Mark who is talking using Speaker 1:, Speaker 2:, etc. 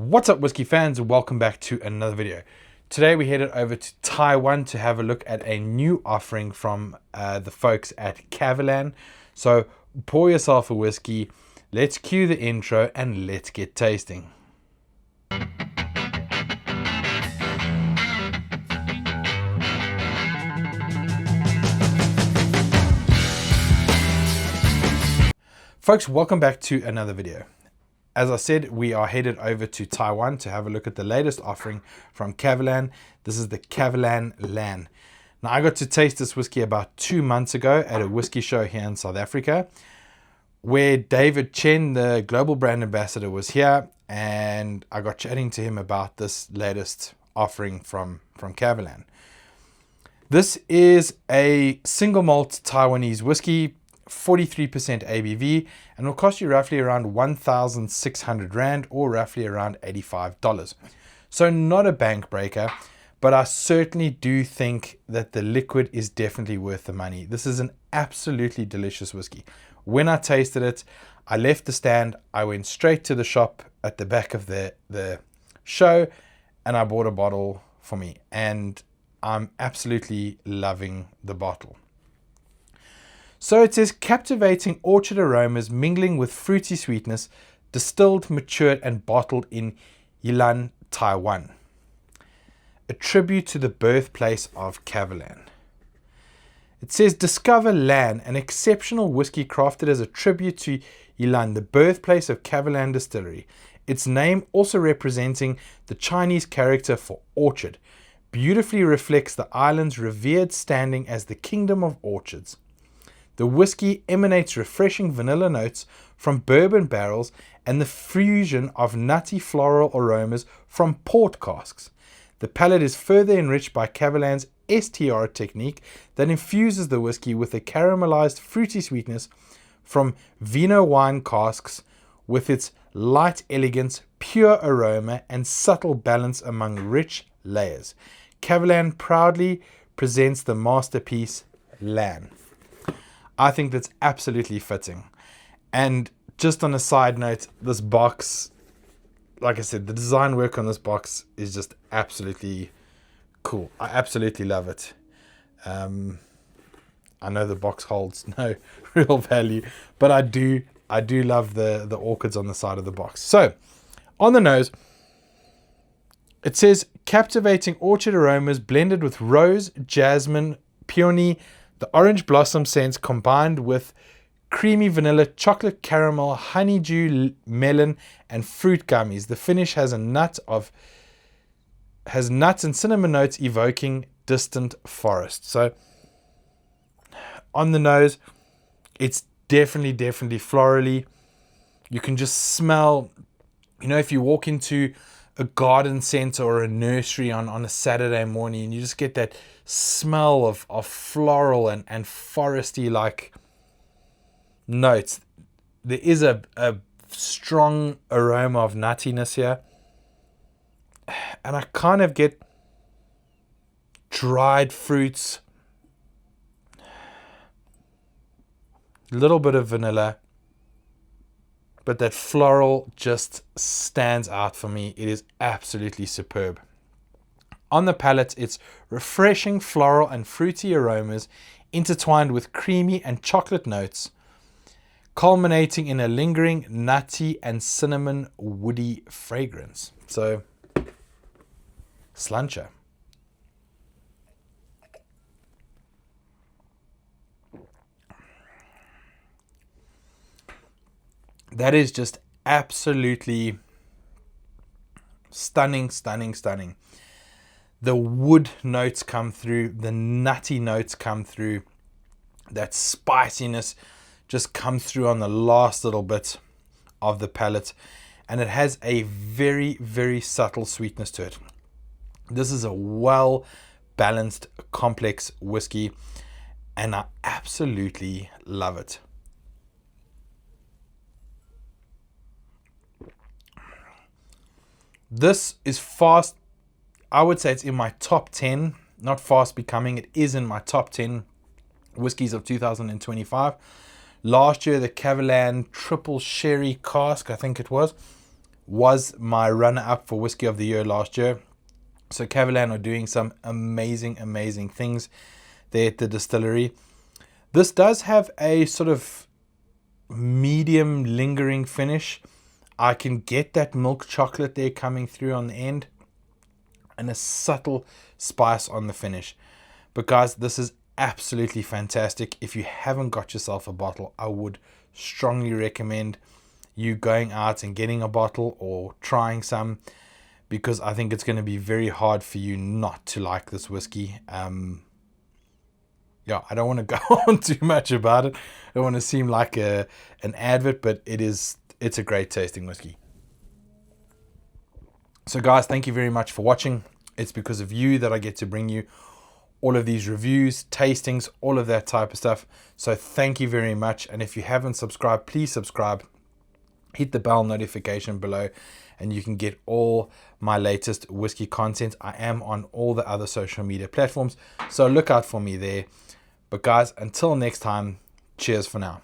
Speaker 1: What's up, whiskey fans, and welcome back to another video. Today we headed over to Taiwan to have a look at a new offering from the folks at Kavalan. So pour yourself a whiskey, let's cue the intro, and let's get tasting. Folks, welcome back to another video. As I said, we are headed over to Taiwan to have a look at the latest offering from Kavalan. This is the Kavalan Lan. Now, I got to taste this whiskey about 2 months ago at a whiskey show here in South Africa, where David Chen, the global brand ambassador, was here, and I got chatting to him about this latest offering from Kavalan. This is a single malt Taiwanese whiskey, 43% ABV, and will cost you roughly around 1,600 Rand or roughly around $85. So not a bank breaker, but I certainly do think that the liquid is definitely worth the money. This is an absolutely delicious whiskey. When I tasted it, I left the stand, I went straight to the shop at the back of the show, and I bought a bottle for me, and I'm absolutely loving the bottle. So it says, captivating orchid aromas mingling with fruity sweetness, distilled, matured, and bottled in Yilan, Taiwan. A tribute to the birthplace of Kavalan. It says, discover Lan, an exceptional whiskey crafted as a tribute to Yilan, the birthplace of Kavalan Distillery. Its name, also representing the Chinese character for orchid, beautifully reflects the island's revered standing as the Kingdom of Orchids. The whiskey emanates refreshing vanilla notes from bourbon barrels and the fusion of nutty floral aromas from port casks. The palate is further enriched by Kavalan's STR technique that infuses the whiskey with a caramelized fruity sweetness from Vinho wine casks, with its light elegance, pure aroma, and subtle balance among rich layers. Kavalan proudly presents the masterpiece Lan. I think that's absolutely fitting. And just on a side note, this box, like I said, the design work on this box is just absolutely cool. I absolutely love it. I know the box holds no real value, but I do love the orchids on the side of the box. So on the nose, it says, captivating orchid aromas blended with rose, jasmine, peony, the orange blossom scents combined with creamy vanilla, chocolate caramel, honeydew, melon, and fruit gummies. The finish has nuts and cinnamon notes evoking distant forest. So on the nose, it's definitely florally. You can just smell, if you walk into a garden center or a nursery on a Saturday morning, and you just get that smell of floral and foresty like notes. There is a strong aroma of nuttiness here, and I kind of get dried fruits, a little bit of vanilla, but that floral just stands out for me. It is absolutely superb. On the palate, it's refreshing floral and fruity aromas intertwined with creamy and chocolate notes, culminating in a lingering nutty and cinnamon woody fragrance. So, sluncher. That is just absolutely stunning. The wood notes come through, the nutty notes come through, that spiciness just comes through on the last little bit of the palate, and it has a very subtle sweetness to it. This is a well balanced, complex whiskey, and I absolutely love it. This is fast. I would say it's in my top 10, not fast becoming. It is in my top 10 whiskeys of 2025. Last year, the Kavalan Triple Sherry Cask, I think it was was my runner-up for Whiskey of the Year last year. So Kavalan are doing some amazing things there at the distillery. This does have a sort of medium lingering finish. I can get that milk chocolate there coming through on the end, and a subtle spice on the finish. But guys, this is absolutely fantastic. If you haven't got yourself a bottle, I would strongly recommend you going out and getting a bottle or trying some, because I think it's going to be very hard for you not to like this whiskey. Yeah, I don't want to go on too much about it. I don't want to seem like an advert, but it's a great tasting whiskey. So guys, thank you very much for watching. It's because of you that I get to bring you all of these reviews, tastings, all of that type of stuff. So thank you very much. And if you haven't subscribed, please subscribe. Hit the bell notification below and you can get all my latest whiskey content. I am on all the other social media platforms, so look out for me there. But guys, until next time, cheers for now.